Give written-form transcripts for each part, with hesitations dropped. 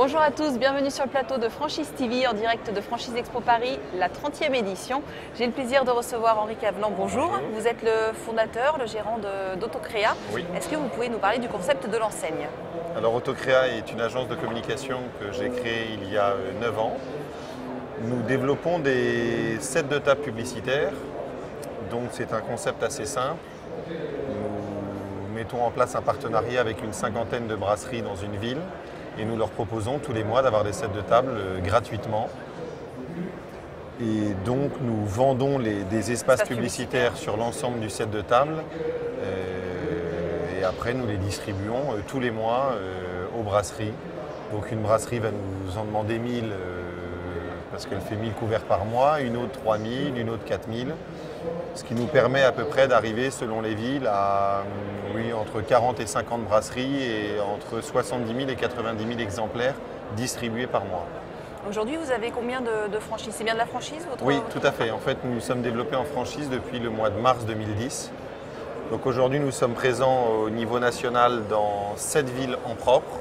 Bonjour à tous, bienvenue sur le plateau de Franchise TV en direct de Franchise Expo Paris, la 30e édition. J'ai le plaisir de recevoir Henri Cavelan. Bonjour. Bonjour. Vous êtes le fondateur, le gérant d'Autocréa. Oui. Est-ce que vous pouvez nous parler du concept de l'enseigne? Alors Autocréa est une agence de communication que j'ai créée il y a 9 ans. Nous développons des sets de table publicitaires, donc c'est un concept assez simple. Nous mettons en place un partenariat avec une cinquantaine de brasseries dans une ville et nous leur proposons tous les mois d'avoir des sets de table gratuitement. Et donc nous vendons des espaces publicitaires sur l'ensemble du set de table et après nous les distribuons tous les mois aux brasseries. Donc une brasserie va nous en demander 1000 parce qu'elle fait 1000 couverts par mois, une autre 3000, une autre 4000. Ce qui nous permet à peu près d'arriver selon les villes à entre 40 et 50 brasseries et entre 70 000 et 90 000 exemplaires distribués par mois. Aujourd'hui, vous avez combien de franchises? C'est bien de la franchise Oui, tout à fait. En fait, nous sommes développés en franchise depuis le mois de mars 2010. Donc aujourd'hui, nous sommes présents au niveau national dans 7 villes en propre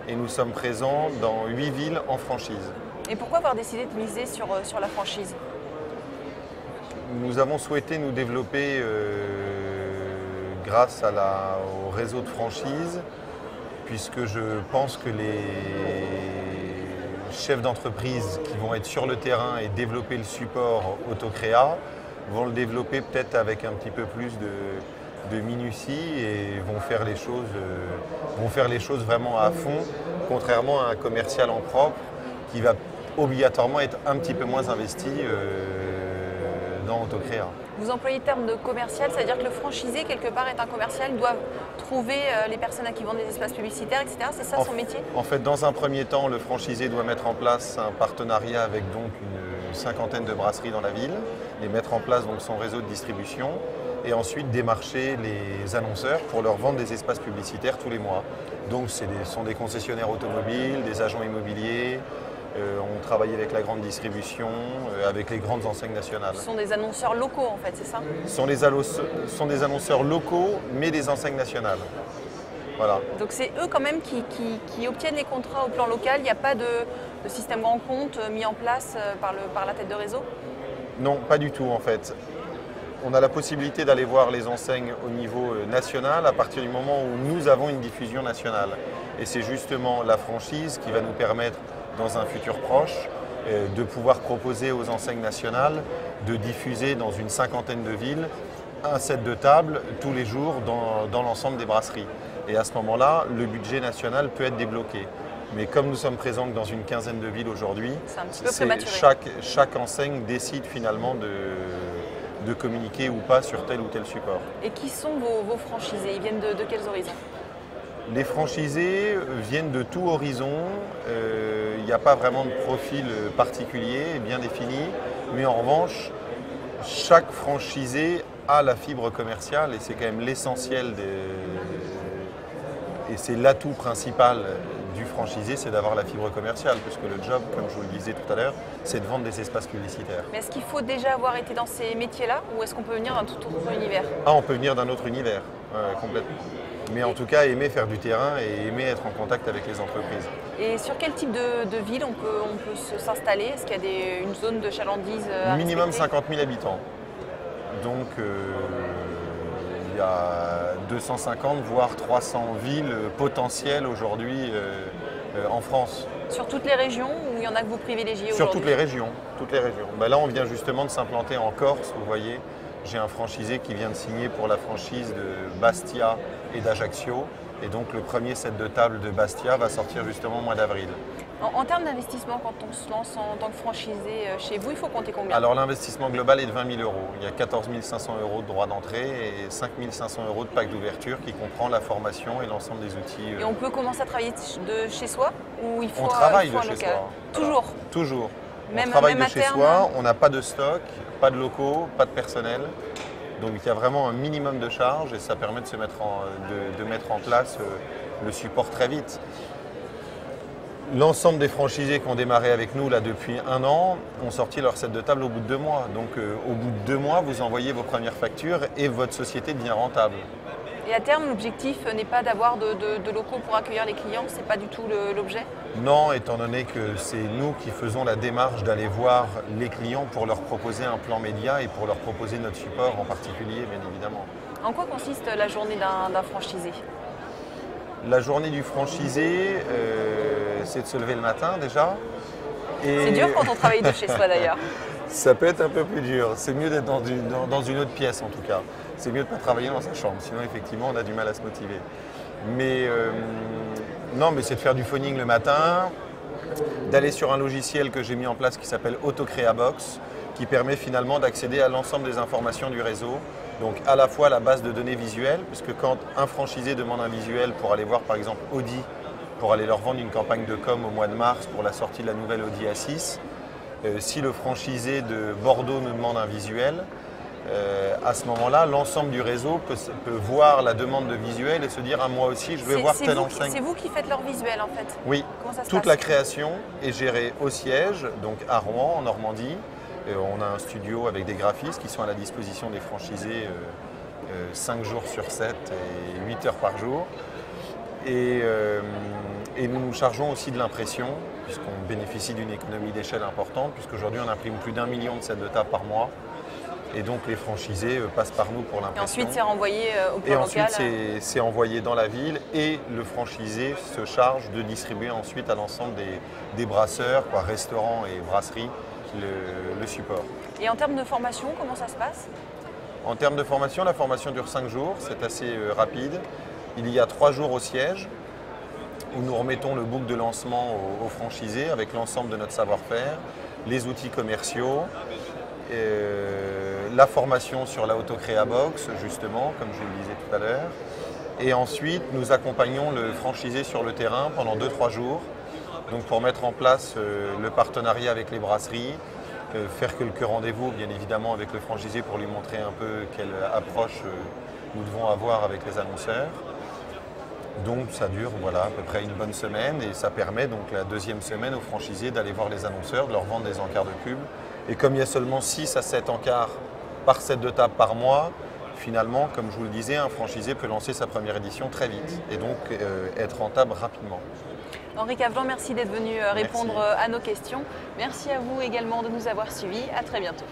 et nous sommes présents dans 8 villes en franchise. Et pourquoi avoir décidé de miser sur la franchise? Nous avons souhaité nous développer grâce au réseau de franchise, puisque je pense que les chefs d'entreprise qui vont être sur le terrain et développer le support Autocréa vont le développer peut-être avec un petit peu plus de minutie et vont faire les choses vraiment à fond, contrairement à un commercial en propre qui va obligatoirement être un petit peu moins investi dans Autocréa. Vous employez le terme de commercial, c'est-à-dire que le franchisé, quelque part, est un commercial, doit trouver les personnes à qui vendent des espaces publicitaires, etc. C'est ça son métier? En fait, dans un premier temps, le franchisé doit mettre en place un partenariat avec donc une cinquantaine de brasseries dans la ville et mettre en place donc son réseau de distribution et ensuite démarcher les annonceurs pour leur vendre des espaces publicitaires tous les mois. Donc ce sont des concessionnaires automobiles, des agents immobiliers. On travaille avec la grande distribution, avec les grandes enseignes nationales. Ce sont des annonceurs locaux en fait, c'est ça? Ce sont des annonceurs locaux, mais des enseignes nationales. Voilà. Donc c'est eux quand même qui obtiennent les contrats au plan local, il n'y a pas de système grand compte mis en place par la tête de réseau? Non, pas du tout en fait. On a la possibilité d'aller voir les enseignes au niveau national à partir du moment où nous avons une diffusion nationale. Et c'est justement la franchise qui va nous permettre dans un futur proche, de pouvoir proposer aux enseignes nationales de diffuser dans une cinquantaine de villes un set de table tous les jours dans l'ensemble des brasseries. Et à ce moment-là, le budget national peut être débloqué. Mais comme nous sommes présents dans une quinzaine de villes aujourd'hui, chaque enseigne décide finalement de communiquer ou pas sur tel ou tel support. Et qui sont vos franchisés? Ils viennent de quels horizons? Les franchisés viennent de tout horizon. Il n'y a pas vraiment de profil particulier bien défini, mais en revanche, chaque franchisé a la fibre commerciale et c'est quand même l'essentiel et c'est l'atout principal du franchisé, c'est d'avoir la fibre commerciale, puisque le job, comme je vous le disais tout à l'heure, c'est de vendre des espaces publicitaires. Mais est-ce qu'il faut déjà avoir été dans ces métiers-là ou est-ce qu'on peut venir d'un tout autre univers? Ah, on peut venir d'un autre univers, complètement. Mais en tout cas, aimer faire du terrain et aimer être en contact avec les entreprises. Et sur quel type de ville on peut s'installer? Est-ce qu'il y a une zone de chalandise à Minimum respecter? 50 000 habitants. Donc il y a 250 voire 300 villes potentielles aujourd'hui en France. Sur toutes les régions ou il y en a que vous privilégiez aujourd'hui? Sur toutes les régions. Ben là, on vient justement de s'implanter en Corse, vous voyez. J'ai un franchisé qui vient de signer pour la franchise de Bastia et d'Ajaccio. Et donc le premier set de table de Bastia va sortir justement au mois d'avril. En termes d'investissement, quand on se lance en tant que franchisé chez vous, il faut compter combien? Alors l'investissement global est de 20 000 €. Il y a 14 500 € de droit d'entrée et 5 500 € de pack d'ouverture qui comprend la formation et l'ensemble des outils. Et on peut commencer à travailler de chez soi ou il faut on travaille de un chez local? soi. Toujours? Toujours. Même, on travaille même de chez soi, on n'a pas de stock, pas de locaux, pas de personnel. Donc il y a vraiment un minimum de charges et ça permet de mettre en place le support très vite. L'ensemble des franchisés qui ont démarré avec nous là, depuis 1 an ont sorti leur set de table au bout de 2 mois. Donc au bout de 2 mois, vous envoyez vos premières factures et votre société devient rentable. Et à terme, l'objectif n'est pas d'avoir de locaux pour accueillir les clients, c'est pas du tout l'objet? Non, étant donné que c'est nous qui faisons la démarche d'aller voir les clients pour leur proposer un plan média et pour leur proposer notre support en particulier, bien évidemment. En quoi consiste la journée d'un franchisé? La journée du franchisé, c'est de se lever le matin déjà. C'est dur quand on travaille de chez soi d'ailleurs. Ça peut être un peu plus dur. C'est mieux d'être dans une autre pièce en tout cas. C'est mieux de ne pas travailler dans sa chambre, sinon effectivement on a du mal à se motiver. Mais non, mais c'est de faire du phoning le matin, d'aller sur un logiciel que j'ai mis en place qui s'appelle AutoCreaBox, qui permet finalement d'accéder à l'ensemble des informations du réseau. Donc à la fois la base de données visuelles, puisque quand un franchisé demande un visuel pour aller voir par exemple Audi, pour aller leur vendre une campagne de com au mois de mars pour la sortie de la nouvelle Audi A6, si le franchisé de Bordeaux nous demande un visuel, à ce moment-là, l'ensemble du réseau peut voir la demande de visuel et se dire moi aussi je vais voir telle enseigne. C'est vous qui faites leur visuel en fait? Oui, toute la création est gérée au siège, donc à Rouen en Normandie. On a un studio avec des graphistes qui sont à la disposition des franchisés 5 jours sur 7 et 8 heures par jour. Et nous nous chargeons aussi de l'impression, puisqu'on bénéficie d'une économie d'échelle importante, puisqu'aujourd'hui on imprime plus d'1 million de sets de table par mois. Et donc les franchisés passent par nous pour l'impression. Et ensuite c'est renvoyé au plan local. Et ensuite c'est envoyé dans la ville et le franchisé se charge de distribuer ensuite à l'ensemble des brasseurs, restaurants et brasseries, le support. Et en termes de formation, comment ça se passe? En termes de formation, la formation dure 5 jours, c'est assez rapide. Il y a 3 jours au siège où nous remettons le book de lancement aux franchisés avec l'ensemble de notre savoir-faire, les outils commerciaux, la formation sur la AutoCreaBox, justement, comme je le disais tout à l'heure. Et ensuite, nous accompagnons le franchisé sur le terrain pendant 2-3 jours, donc pour mettre en place le partenariat avec les brasseries, faire quelques rendez-vous, bien évidemment, avec le franchisé pour lui montrer un peu quelle approche nous devons avoir avec les annonceurs. Donc ça dure à peu près une bonne semaine et ça permet donc la deuxième semaine aux franchisés d'aller voir les annonceurs, de leur vendre des encarts de pub. Et comme il y a seulement 6 à 7 encarts par set de table par mois, finalement, comme je vous le disais, un franchisé peut lancer sa première édition très vite et donc être rentable rapidement. Henri Cavelan, merci d'être venu répondre à nos questions. Merci à vous également de nous avoir suivis. À très bientôt.